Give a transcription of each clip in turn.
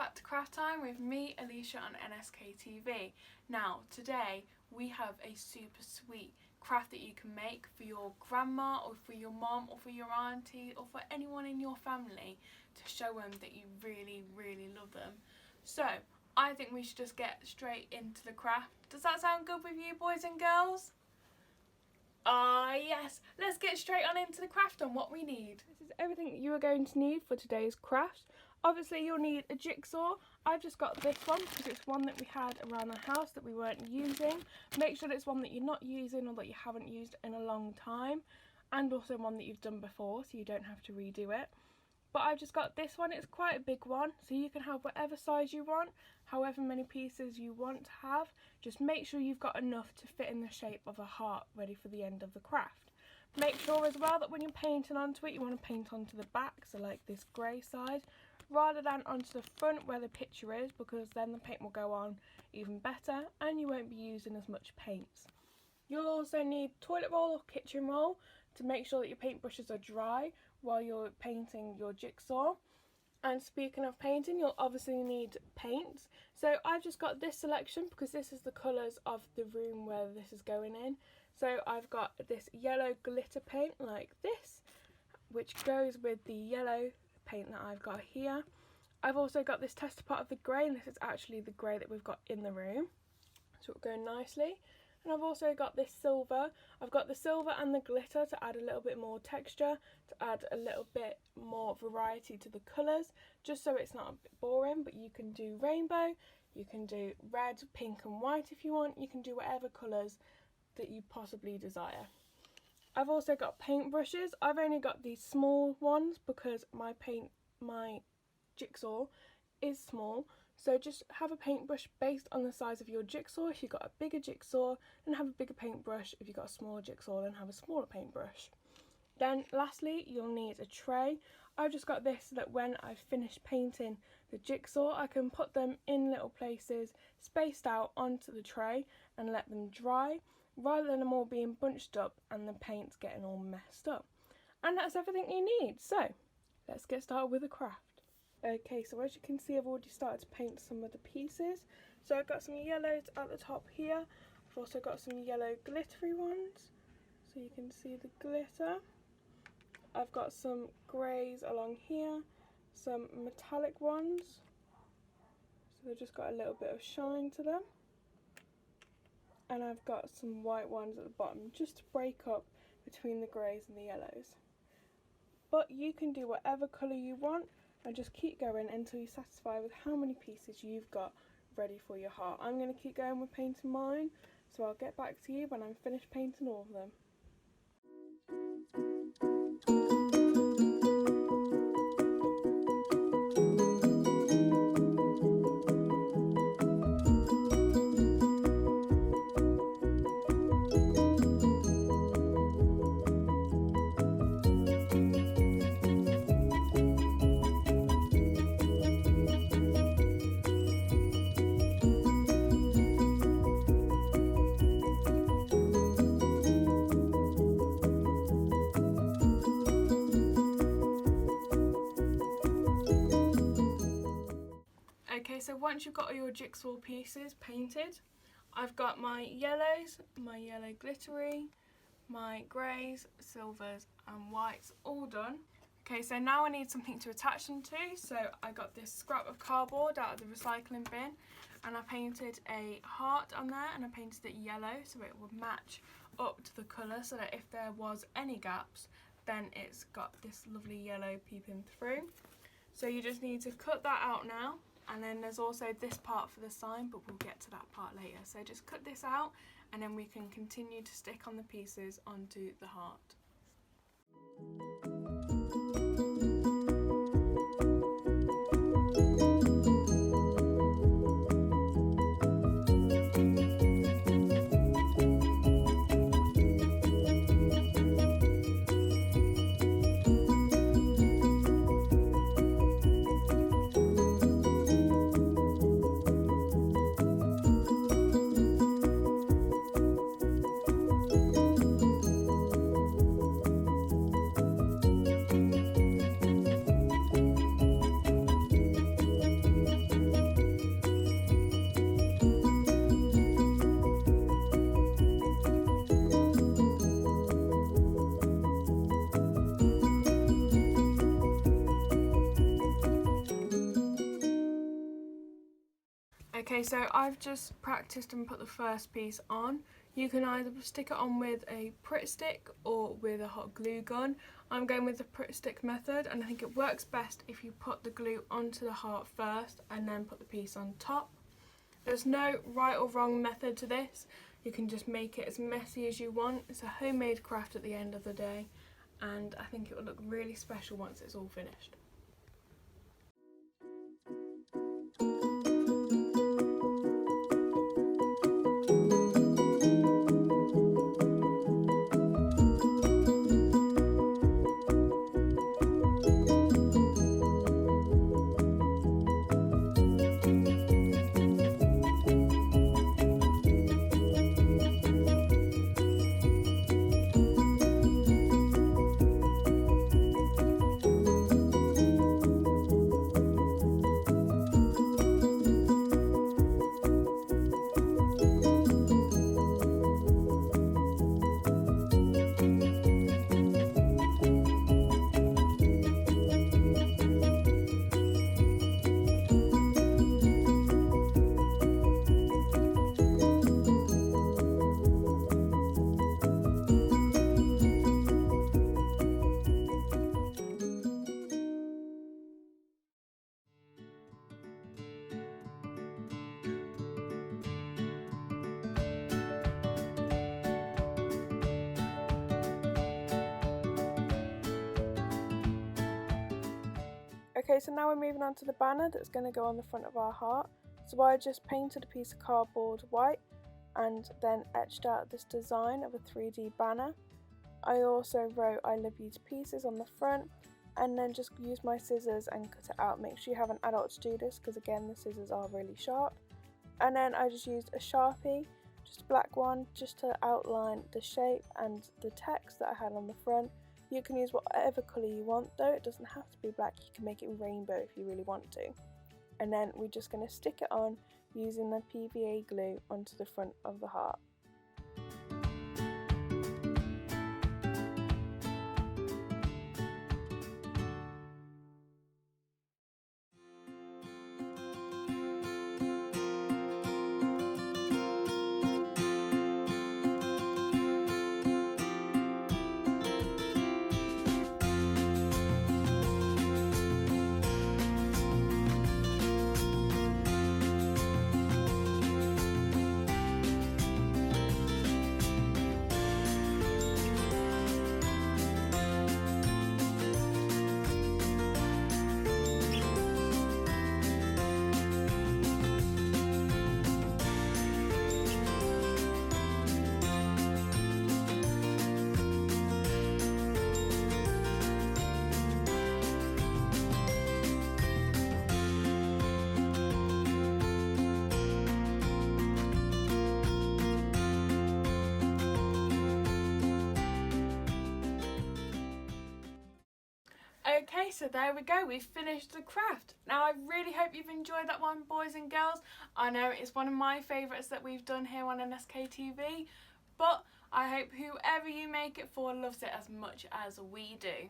back to Craft Time with me, Elisha, on NSK TV. Now, today we have a super sweet craft that you can make for your grandma or for your mom or for your auntie or for anyone in your family to show them that you really love them. So, I think we should just get straight into the craft. Does that sound good with you, boys and girls? Yes, let's get straight on into the craft on what we need. This is everything you are going to need for today's craft. Obviously you'll need a jigsaw. I've just got this one because it's one that we had around the house that we weren't using. Make sure that it's one that you're not using or that you haven't used in a long time, and also one that you've done before so you don't have to redo it. But I've just got this one. It's quite a big one, so you can have whatever size you want, however many pieces you want to have. Just make sure you've got enough to fit in the shape of a heart ready for the end of the craft. Make sure as well that when you're painting onto it, you want to paint onto the back, so like this grey side, rather than onto the front where the picture is, because then the paint will go on even better and you won't be using as much paints. You'll also need toilet roll or kitchen roll to make sure that your paintbrushes are dry while you're painting your jigsaw. And speaking of painting, you'll obviously need paints. So I've just got this selection because this is the colours of the room where this is going in. So I've got this yellow glitter paint like this, which goes with the yellow paint that I've got here. I've also got this tester pot of the grey, and this is actually the grey that we've got in the room, so it'll go nicely. And I've also got this silver. I've got the silver and the glitter to add a little bit more texture, to add a little bit more variety to the colours, just so it's not a bit boring. But you can do rainbow, you can do red, pink and white if you want. You can do whatever colours that you possibly desire. I've also got paint brushes. I've only got these small ones because my jigsaw is small. So just have a paintbrush based on the size of your jigsaw. If you've got a bigger jigsaw, then have a bigger paintbrush. If you've got a smaller jigsaw, then have a smaller paintbrush. Then lastly, you'll need a tray. I've just got this so that when I've finished painting the jigsaw, I can put them in little places spaced out onto the tray and let them dry, rather than them all being bunched up and the paint's getting all messed up. And that's everything you need. So let's get started with the craft. Okay, so as you can see, I've already started to paint some of the pieces. So I've got some yellows at the top here. I've also got some yellow glittery ones, so you can see the glitter. I've got some greys along here, some metallic ones, so they've just got a little bit of shine to them. And I've got some white ones at the bottom, just to break up between the greys and the yellows. But you can do whatever colour you want, and just keep going until you're satisfied with how many pieces you've got ready for your heart. I'm going to keep going with painting mine, so I'll get back to you when I'm finished painting all of them. Okay, so once you've got all your jigsaw pieces painted, I've got my yellows, my yellow glittery, my greys, silvers and whites all done. Okay, so now I need something to attach them to, so I got this scrap of cardboard out of the recycling bin, and I painted a heart on there, and I painted it yellow so it would match up to the colour, so that if there was any gaps, then it's got this lovely yellow peeping through. So you just need to cut that out now. And then there's also this part for the sign, but we'll get to that part later. So just cut this out, and then we can continue to stick on the pieces onto the heart. Okay, so I've just practiced and put the first piece on. You can either stick it on with a Pritt stick or with a hot glue gun. I'm going with the Pritt stick method, and I think it works best if you put the glue onto the heart first and then put the piece on top. There's no right or wrong method to this. You can just make it as messy as you want. It's a homemade craft at the end of the day, and I think it will look really special once it's all finished. Okay, so now we're moving on to the banner that's going to go on the front of our heart. So I just painted a piece of cardboard white and then etched out this design of a 3D banner. I also wrote "I love you" to pieces on the front, and then just used my scissors and cut it out. Make sure you have an adult to do this, because again the scissors are really sharp. And then I just used a Sharpie, just a black one, just to outline the shape and the text that I had on the front. You can use whatever colour you want though, it doesn't have to be black, you can make it rainbow if you really want to. And then we're just going to stick it on using the PVA glue onto the front of the heart. Okay, so there we go, we've finished the craft. Now I really hope you've enjoyed that one, boys and girls. I know it's one of my favourites that we've done here on NSK TV, but I hope whoever you make it for loves it as much as we do.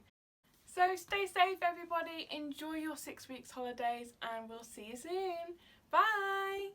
So stay safe everybody, enjoy your 6 weeks holidays, and we'll see you soon. Bye!